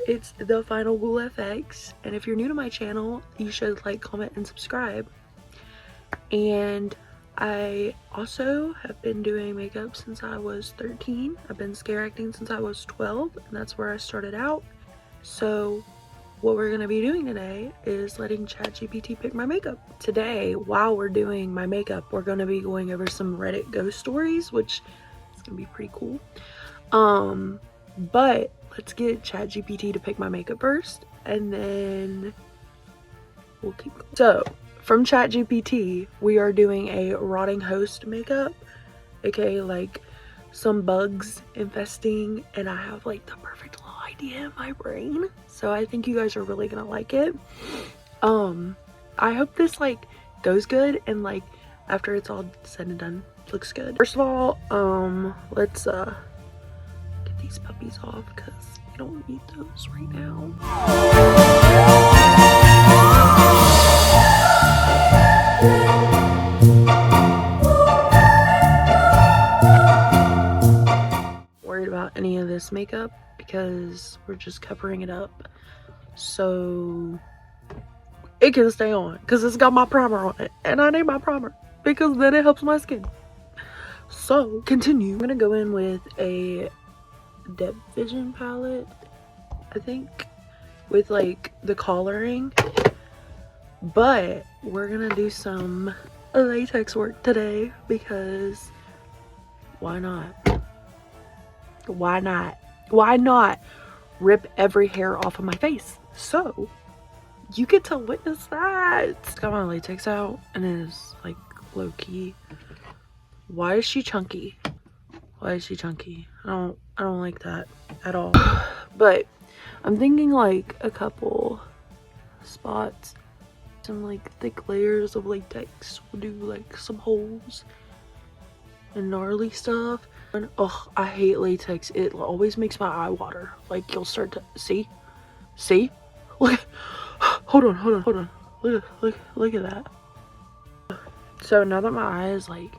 it's the Final Ghoul FX, and if you're new to my channel, you should like, comment, and subscribe. And I also have been doing makeup since I was 13. I've been scare acting since I was 12, and that's where I started out. So what we're gonna be doing today is letting ChatGPT pick my makeup. Today, while we're doing my makeup, we're gonna be going over some Reddit ghost stories, which is gonna be pretty cool. But let's get ChatGPT to pick my makeup first, and then we'll keep going. So from ChatGPT, we are doing a rotting host makeup, aka like some bugs infesting, and I have like the perfect little idea in my brain. So I think you guys are really gonna like it. I hope this like goes good, and like after it's all said and done, looks good. First of all, let's get these puppies off because we don't need those right now. Worried about any of this makeup because we're just covering it up so it can stay on, because it's got my primer on it, and I need my primer because then it helps my skin. So continue. I'm gonna go in with a depth vision palette, I think, with like the coloring, but we're gonna do some latex work today because why not? Why not? Why not rip every hair off of my face? So you get to witness that. Got my latex out and it is like low-key. Why is she chunky? Why is she chunky? I don't like that at all. But I'm thinking like a couple spots, some like thick layers of latex. We'll do like some holes and gnarly stuff. And oh, I hate latex. It always makes my eye water. Like you'll start to see look. Hold on. Look at that. So now that my eye is like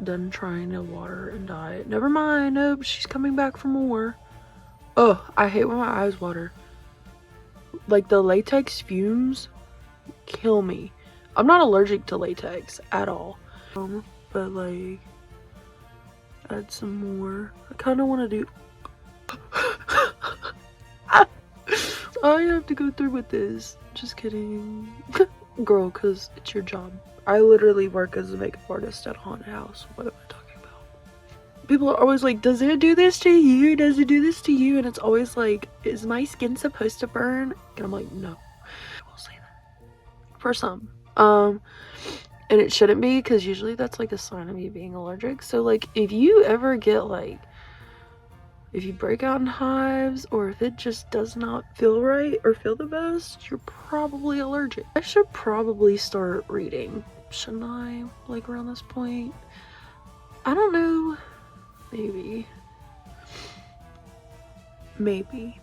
done trying to water and dye, never mind. Nope, she's coming back for more. Oh, I hate when my eyes water. Like the latex fumes kill me. I'm not allergic to latex at all, but like add some more. I kind of want to do I have to go through with this. Just kidding. Girl, because it's your job. I literally work as a makeup artist at a haunted house. What am I talking about? People are always like, does it do this to you? Does it do this to you? And it's always like, is my skin supposed to burn? And I'm like, no. I will say that. For some. And it shouldn't be, because usually that's like a sign of you being allergic. So like, if you ever get like, if you break out in hives, or if it just does not feel right or feel the best, you're probably allergic. I should probably start reading, shouldn't I? Like around this point? I don't know. Maybe.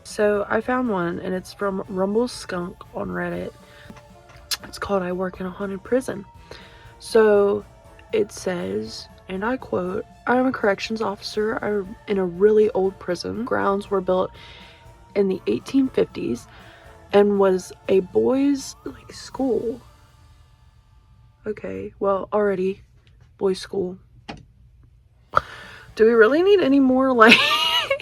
So I found one, and it's from Rumble Skunk on Reddit. It's called "I Work in a Haunted Prison." So it says, and I quote, "I am a corrections officer in a really old prison. Grounds were built in the 1850s and was a boys' like school." Okay, well, already boys' school. Do we really need any more like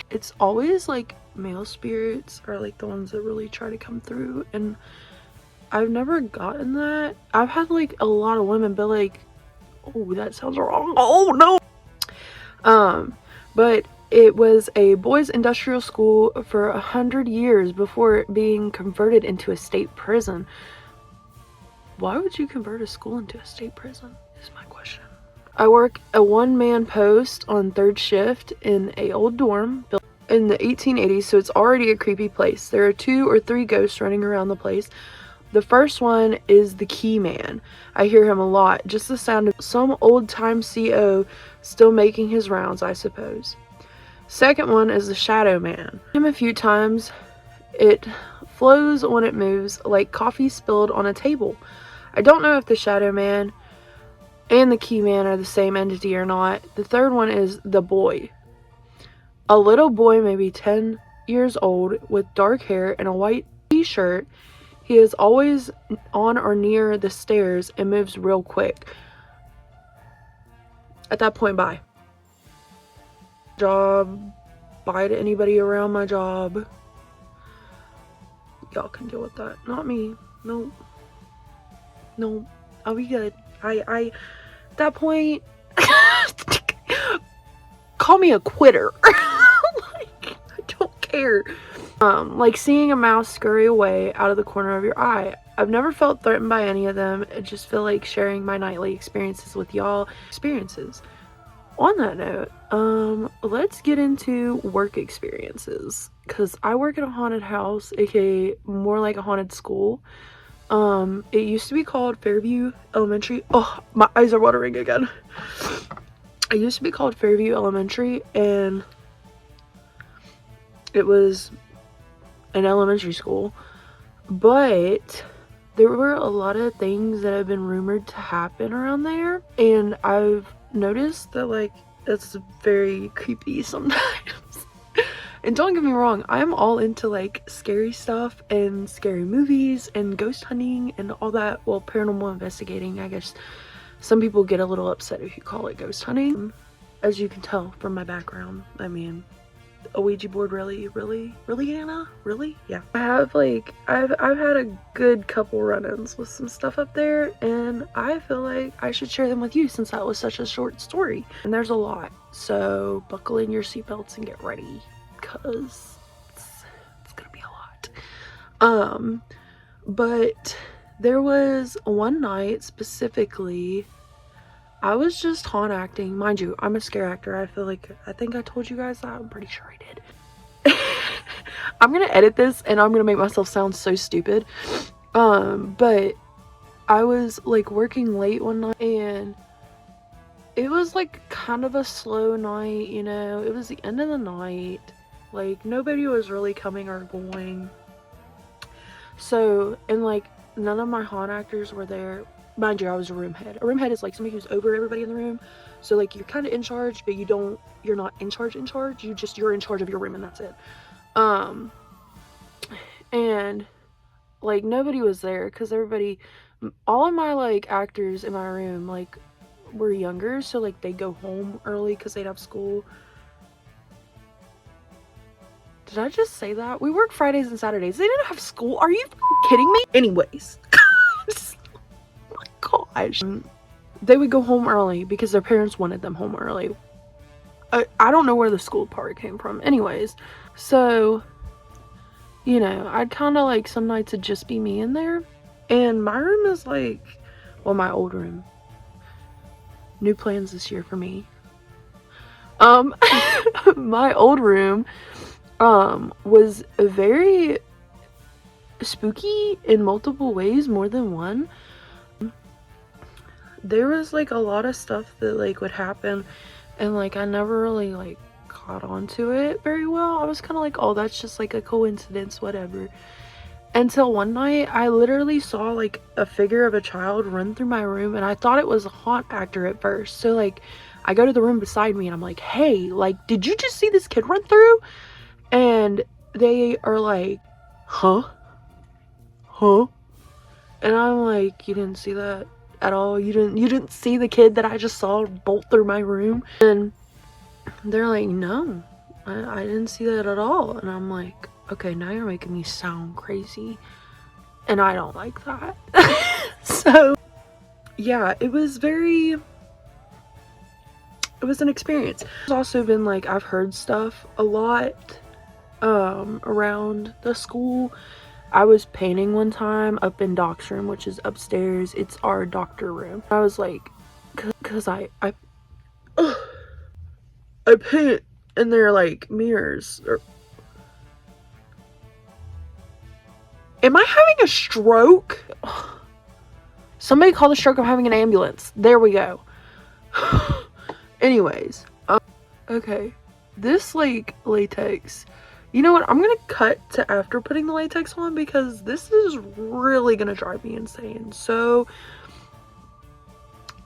it's always like male spirits are like the ones that really try to come through, and I've never gotten that. I've had like a lot of women, but like, oh, that sounds wrong. Oh no. But it was a boys' industrial school for 100 years before being converted into a state prison. Why would you convert a school into a state prison is my question. I work a one-man post on third shift in a old dorm built in the 1880s, so it's already a creepy place. There are 2 or 3 ghosts running around the place. The first one is the key man. I hear him a lot. Just the sound of some old-time CO still making his rounds, I suppose. Second one is the shadow man. Him a few times. It flows when it moves, like coffee spilled on a table. I don't know if the shadow man and the key man are the same entity or not. The third one is the boy. A little boy, maybe 10 years old with dark hair and a white t-shirt. He is always on or near the stairs and moves real quick. At that point, bye. Job. Bye to anybody around my job. Y'all can deal with that. Not me. No. No. I'll be good. At that point, call me a quitter. Like, I don't care. Like seeing a mouse scurry away out of the corner of your eye. I've never felt threatened by any of them. I just feel like sharing my nightly experiences with y'all. On that note, let's get into work experiences. Because I work at a haunted house, aka more like a haunted school. It used to be called Fairview Elementary. Oh, my eyes are watering again. It used to be called Fairview Elementary, and it was an elementary school. But there were a lot of things that have been rumored to happen around there, and I've noticed that, like, it's very creepy sometimes. And don't get me wrong, I'm all into like scary stuff and scary movies and ghost hunting and all that. Well, paranormal investigating, I guess some people get a little upset if you call it ghost hunting. As you can tell from my background, I mean, a Ouija board, really, Anna? Really? Yeah. I've had a good couple run-ins with some stuff up there, and I feel like I should share them with you since that was such a short story. And there's a lot, so buckle in your seatbelts and get ready, because it's gonna be a lot. But there was one night specifically, I was just haunt acting. Mind you, I'm a scare actor. I think I told you guys that. I'm pretty sure I did. I'm gonna edit this and I'm gonna make myself sound so stupid. But I was like working late one night, and it was like kind of a slow night, you know. It was the end of the night. Like, nobody was really coming or going. So, and like, none of my haunt actors were there. Mind you, I was a room head. A room head is like somebody who's over everybody in the room. So like, you're kind of in charge, but you're not in charge. You're in charge of your room, and that's it. And like, nobody was there because all of my like actors in my room like were younger, so like they go home early because they'd have school. Did I just say that? We work Fridays and Saturdays. They didn't have school. Are you kidding me? Anyways. Oh my gosh. They would go home early because their parents wanted them home early. I don't know where the school part came from. Anyways. So, you know, I'd kind of like, some nights it'd just be me in there. And my room is like, well, my old room. New plans this year for me. My old room was very spooky in multiple ways, more than one. There was like a lot of stuff that like would happen, and like I never really like caught on to it very well. I was kind of like, oh, that's just like a coincidence, whatever. Until one night I literally saw like a figure of a child run through my room, and I thought it was a haunt actor at first. So like, I go to the room beside me and I'm like, hey, like, did you just see this kid run through? And they are like, huh? And I'm like, you didn't see that at all? You didn't see the kid that I just saw bolt through my room? And they're like, no, I didn't see that at all. And I'm like, okay, now you're making me sound crazy, and I don't like that. So yeah, it was an experience. It's also been like, I've heard stuff a lot around the school. I was painting one time up in Doc's room, which is upstairs. It's our doctor room. I was like, cause I paint, and they're like mirrors. Am I having a stroke? Somebody call the stroke. I'm having an ambulance. There we go. Anyways, okay, this like latex, you know what, I'm gonna cut to after putting the latex on, because this is really gonna drive me insane. So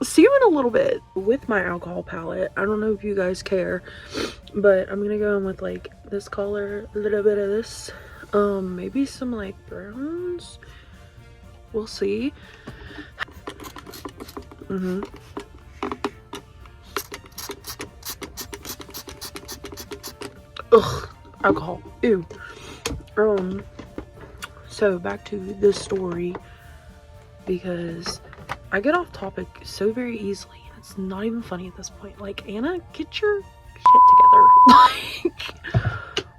steaming a little bit with my alcohol palette. I don't know if you guys care, but I'm gonna go in with like this color, a little bit of this, maybe some like browns. We'll see. Ugh, alcohol. Ew. So back to this story, because I get off topic so very easily. It's not even funny at this point. Like, Anna, get your shit together. Like,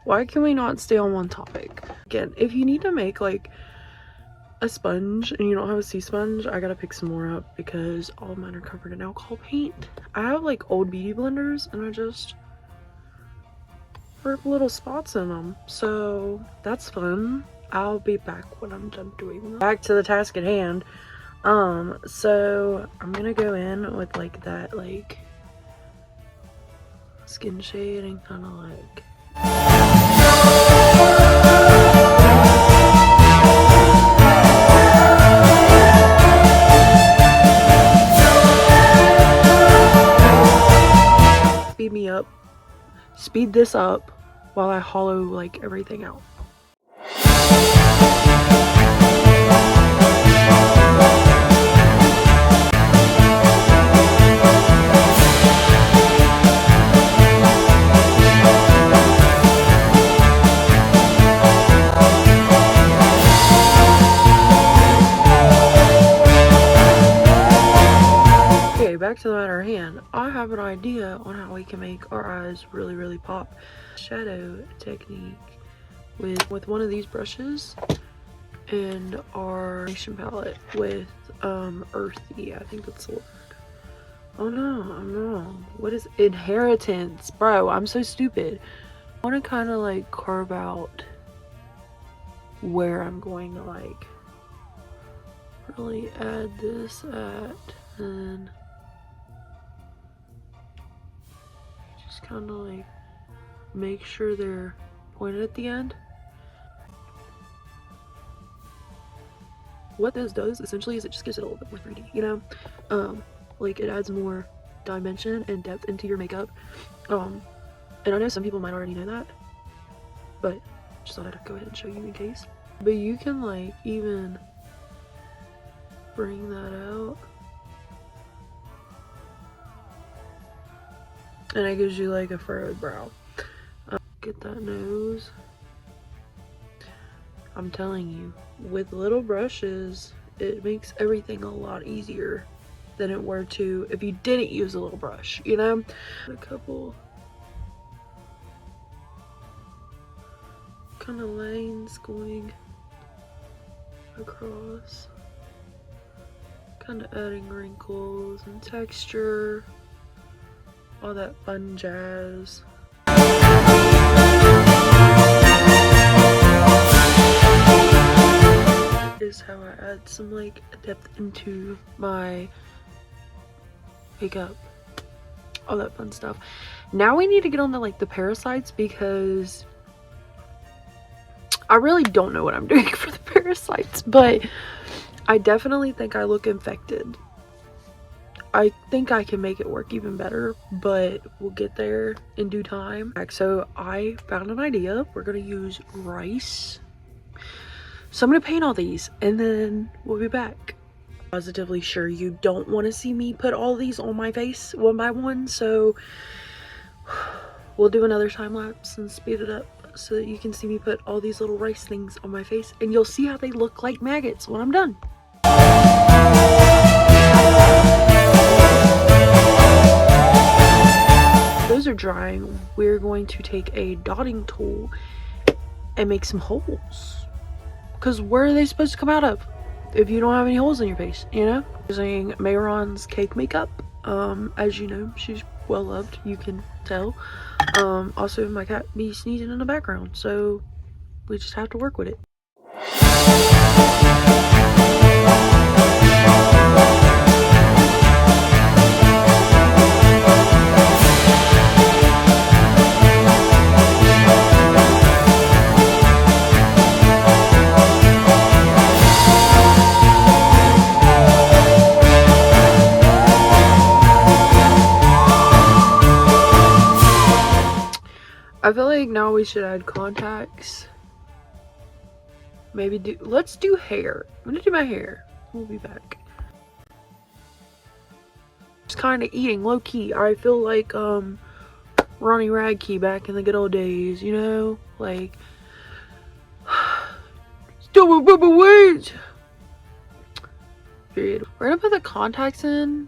why can we not stay on one topic? Again, if you need to make like a sponge and you don't have a sea sponge, I gotta pick some more up because all of mine are covered in alcohol paint. I have like old beauty blenders and I just rip little spots in them, so that's fun. I'll be back when I'm done doing that. Back to the task at hand. So I'm gonna go in with like that like skin shade and kind of like speed this up while I hollow like everything out. Back to the matter at hand. I have an idea on how we can make our eyes really, really pop. Shadow technique with one of these brushes and our foundation palette with earthy, I think that's the word. Oh no, I'm wrong. What is inheritance? Bro, I'm so stupid. I want to kind of like carve out where I'm going to like really add this at, and kind of like make sure they're pointed at the end. What this does essentially is it just gives it a little bit more 3D, you know? Like it adds more dimension and depth into your makeup. And I know some people might already know that, but just thought I'd go ahead and show you in case. But you can like even bring that out. And it gives you like a furrowed brow. Get that nose. I'm telling you, with little brushes, it makes everything a lot easier than it were to if you didn't use a little brush, you know? A couple kind of lines going across. Kind of adding wrinkles and texture. All that fun jazz. Is how I add some like depth into my makeup. All that fun stuff. Now we need to get on to like the parasites, because I really don't know what I'm doing for the parasites, but I definitely think I look infected. I think I can make it work even better, but we'll get there in due time. So I found an idea. We're gonna use rice. So I'm gonna paint all these and then we'll be back. Positively sure you don't want to see me put all these on my face one by one, so we'll do another time lapse and speed it up so that you can see me put all these little rice things on my face, and you'll see how they look like maggots when I'm done. Those are drying. We're going to take a dotting tool and make some holes, because where are they supposed to come out of if you don't have any holes in your face, you know? Using Mayron's cake makeup. As you know, she's well loved, you can tell. Also my cat be sneezing in the background, so we just have to work with it. I feel like now we should add contacts. Maybe let's do hair. I'm gonna do my hair. We'll be back. Just kind of eating low key. I feel like Ronnie Radke back in the good old days, you know? Like, still with rubber weights. Period. We're gonna put the contacts in,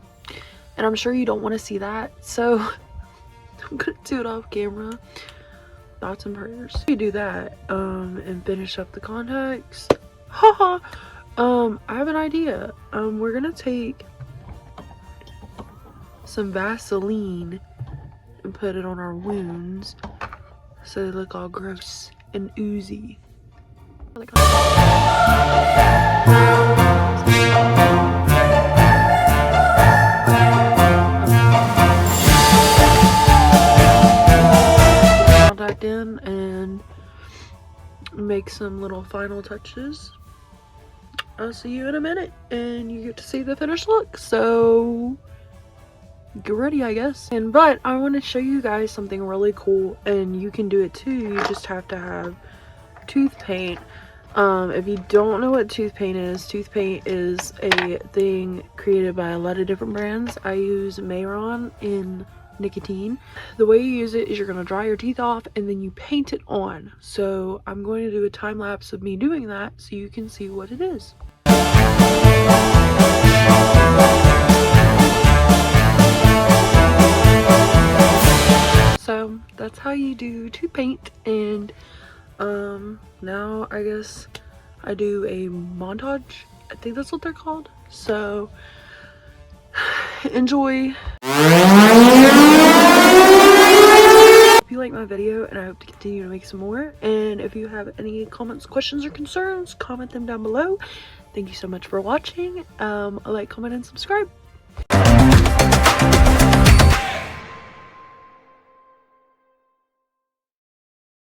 and I'm sure you don't want to see that, so I'm gonna do it off camera. Thoughts and prayers. We do that, and finish up the contacts. Haha. I have an idea. We're gonna take some Vaseline and put it on our wounds so they look all gross and oozy. Contact in and make some little final touches. I'll see you in a minute and you get to see the finished look, so get ready, I guess. But I want to show you guys something really cool, and you can do it too. You just have to have tooth paint. If you don't know what tooth paint is a thing created by a lot of different brands. I use Mayron in nicotine. The way you use it is you're going to dry your teeth off and then you paint it on. So I'm going to do a time lapse of me doing that so you can see what it is. So that's how you do tooth paint, and now I guess I do a montage. I think that's what they're called. So enjoy. If you like my video, and I hope to continue to make some more, and if you have any comments, questions, or concerns, comment them down below. Thank you so much for watching. Like, comment, and subscribe.